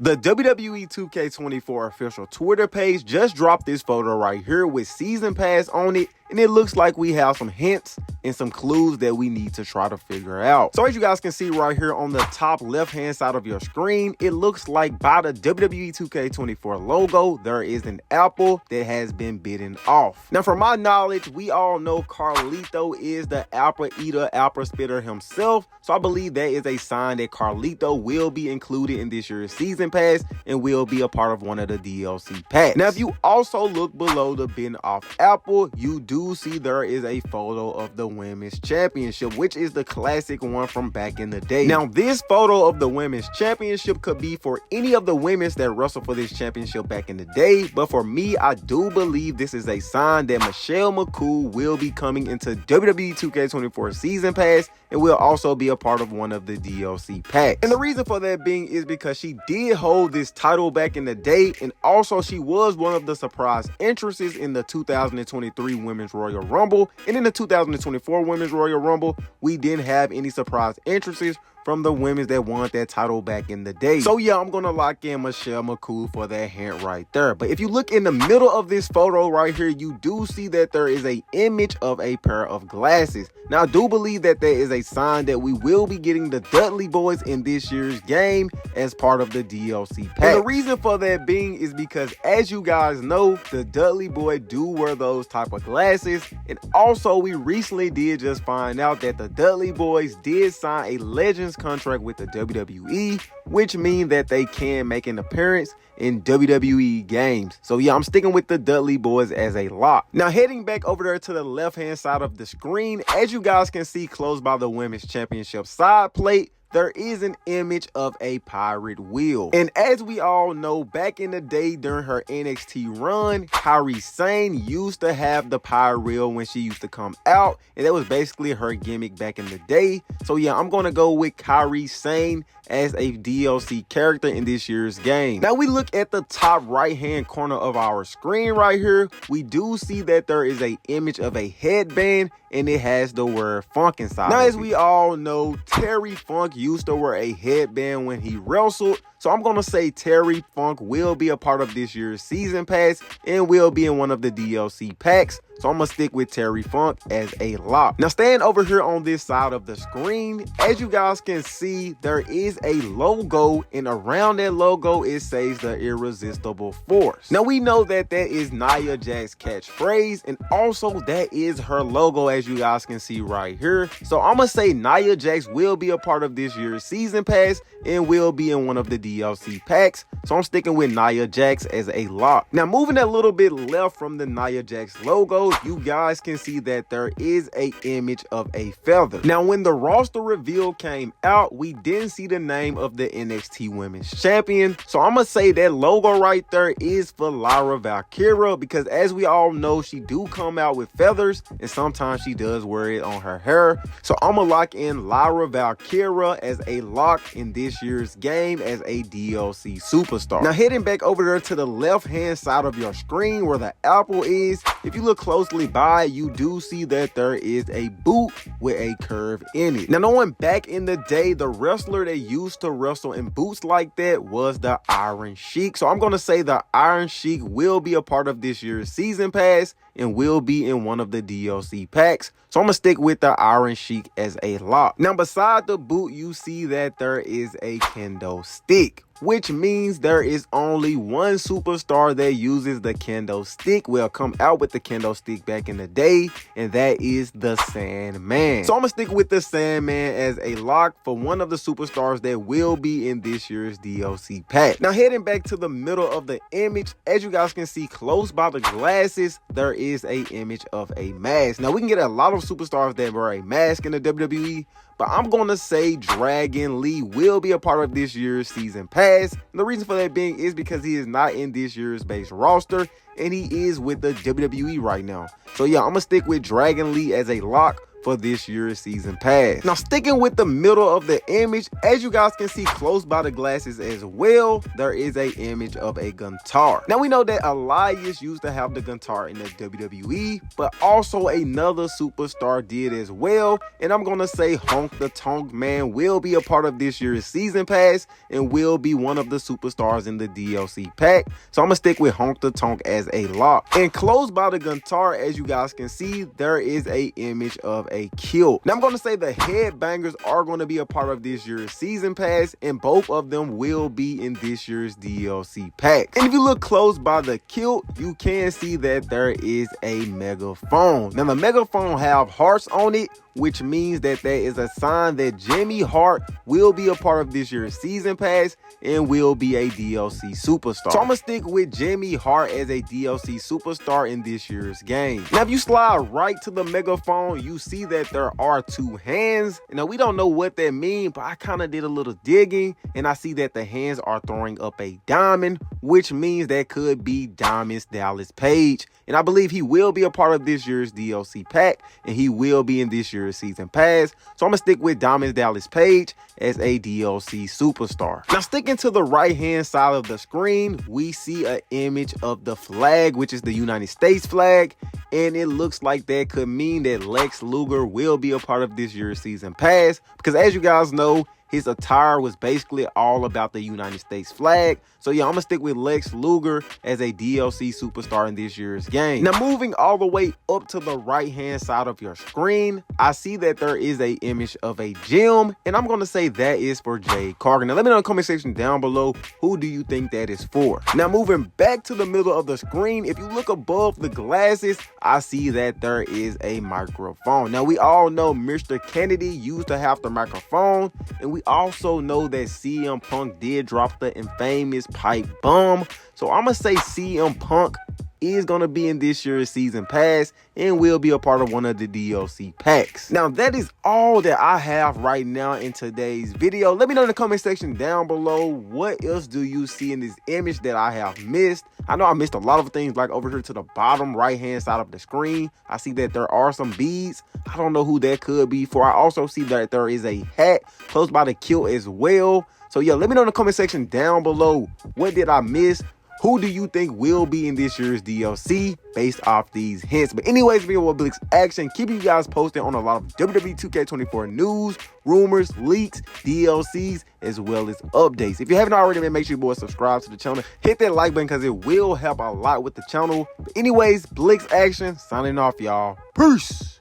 The WWE 2K24 official Twitter page just dropped this photo right here with Season Pass on it, and it looks like we have some hints and some clues that we need to try to figure out. So as you guys can see right here on the top left hand side of your screen, it looks like by the WWE 2K24 logo, there is an apple that has been bitten off. Now from my knowledge, we all know Carlito is the apple eater, apple spitter himself. So I believe that is a sign that Carlito will be included in this year's Season Pass and will be a part of one of the DLC packs. Now if you also look below the bitten off apple, you do see there is a photo of the Women's Championship, which is the classic one from back in the day. Now this photo of the Women's Championship could be for any of the women that wrestled for this championship back in the day, but for me, I do believe this is a sign that Michelle McCool will be coming into WWE 2K24 Season Pass and will also be a part of one of the DLC packs. And the reason for that being is because she did hold this title back in the day, and also she was one of the surprise entrances in the 2023 Women's Royal Rumble, and in the 2024 Women's Royal Rumble, we didn't have any surprise entrances from the women that won that title back in the day. So yeah, I'm gonna lock in Michelle McCool for that hint right there. But if you look in the middle of this photo right here, you do see that there is an image of a pair of glasses. Now I do believe that there is a sign that we will be getting the Dudley Boys in this year's game as part of the DLC pack. And the reason for that being is because, as you guys know, the Dudley Boy do wear those type of glasses, and also we recently did just find out that the Dudley Boys did sign a Legends contract with the WWE, which means that they can make an appearance in WWE games. So yeah, I'm sticking with the Dudley Boys as a lock. Now heading back over there to the left hand side of the screen, as you guys can see close by the Women's Championship side plate, there is an image of a pirate wheel. And as we all know, back in the day during her NXT run, Kairi Sane used to have the pirate wheel when she used to come out, and that was basically her gimmick back in the day. So yeah, I'm gonna go with Kairi Sane as a DLC character in this year's game. Now we look at the top right hand corner of our screen right here, we do see that there is an image of a headband, and it has the word Funk inside. Now as we all know, Terry Funk used to wear a headband when he wrestled, so I'm gonna say Terry Funk will be a part of this year's Season Pass and will be in one of the DLC packs. So I'm gonna stick with Terry Funk as a lock. Now staying over here on this side of the screen, as you guys can see, there is a logo, and around that logo it says the Irresistible Force. Now we know that that is Nia Jax's catchphrase, and also that is her logo, as you guys can see right here. So I'm gonna say Nia Jax will be a part of this year's Season Pass and will be in one of the DLC packs. So I'm sticking with Nia Jax as a lock. Now moving a little bit left from the Nia Jax logo, you guys can see that there is a image of a feather. Now when the roster reveal came out, we didn't see the name of the NXT Women's Champion. So I'm gonna say that logo right there is for Lyra Valkyria, because as we all know, she do come out with feathers, and sometimes she does wear it on her hair. So I'm gonna lock in Lyra Valkyria as a lock in this year's game as a DLC superstar. Now heading back over there to the left hand side of your screen where the apple is, if you look closely by, you do see that there is a boot with a curve in it. Now knowing back in the day, the wrestler that used to wrestle in boots like that was the Iron Sheik. So I'm gonna say the Iron Sheik will be a part of this year's Season Pass and will be in one of the DLC packs. So I'm gonna stick with the Iron Sheik as a lock. Now beside the boot, you see that there is a kendo stick, which means there is only one superstar that uses the kendo stick, will come out with the kendo stick back in the day, and that is the Sandman. So I'm gonna stick with the Sandman as a lock for one of the superstars that will be in this year's DLC pack. Now heading back to the middle of the image, as you guys can see close by the glasses, there is a image of a mask. Now we can get a lot of superstars that wear a mask in the WWE, but I'm gonna say Dragon Lee will be a part of this year's Season Pass. And the reason for that being is because he is not in this year's base roster, and he is with the WWE right now. So yeah, I'm gonna stick with Dragon Lee as a lock for this year's season pass. Now, sticking with the middle of the image, as you guys can see close by the glasses as well, there is a image of a guitar. Now, we know that Elias used to have the guitar in the WWE, but also another superstar did as well. And I'm gonna say Honk the Tonk Man will be a part of this year's season pass and will be one of the superstars in the DLC pack. So I'm gonna stick with Honk the Tonk as a lock. And close by the guitar, as you guys can see, there is a image of a kilt. Now I'm gonna say the headbangers are gonna be a part of this year's season pass, and both of them will be in this year's DLC pack. And if you look close by the kilt, you can see that there is a megaphone. Now the megaphone have hearts on it, which means that there is a sign that Jimmy Hart will be a part of this year's season pass and will be a DLC superstar. So I'm gonna stick with Jimmy Hart as a DLC superstar in this year's game. Now, if you slide right to the megaphone, you see that there are two hands. Now, we don't know what that means, but I kind of did a little digging and I see that the hands are throwing up a diamond, which means that could be Diamond Dallas Page. And I believe he will be a part of this year's DLC pack and he will be in this year's season pass. So I'm gonna stick with Diamond Dallas Page as a DLC superstar. Now, sticking to the right hand side of the screen, we see an image of the flag, which is the United States flag, and it looks like that could mean that Lex Luger will be a part of this year's season pass, because as you guys know, his attire was basically all about the United States flag. So yeah, I'm gonna stick with Lex Luger as a DLC superstar in this year's game. Now, moving all the way up to the right hand side of your screen, I see that there is a image of a gem, and I'm gonna say that is for Jade Cargill. Now let me know in the comment section down below, who do you think that is for? Now, moving back to the middle of the screen, if you look above the glasses, I see that there is a microphone. Now, we all know Mr. Kennedy used to have the microphone, and we also know that CM Punk did drop the infamous pipe bomb. So I'm gonna say CM Punk is gonna be in this year's season pass and will be a part of one of the DLC packs. Now, that is all that I have right now in today's video. Let me know in the comment section down below, what else do you see in this image that I have missed? I know I missed a lot of things, like over here to the bottom right hand side of the screen. I see that there are some beads. I don't know who that could be for. I also see that there is a hat close by the kilt as well. So yeah, let me know in the comment section down below, what did I miss? Who do you think will be in this year's DLC based off these hints? But anyways, video with Blix Action, keeping you guys posted on a lot of WWE 2K24 news, rumors, leaks, DLCs, as well as updates. If you haven't already, man, make sure you boys subscribe to the channel. Hit that like button because it will help a lot with the channel. But anyways, Blix Action, signing off, y'all. Peace.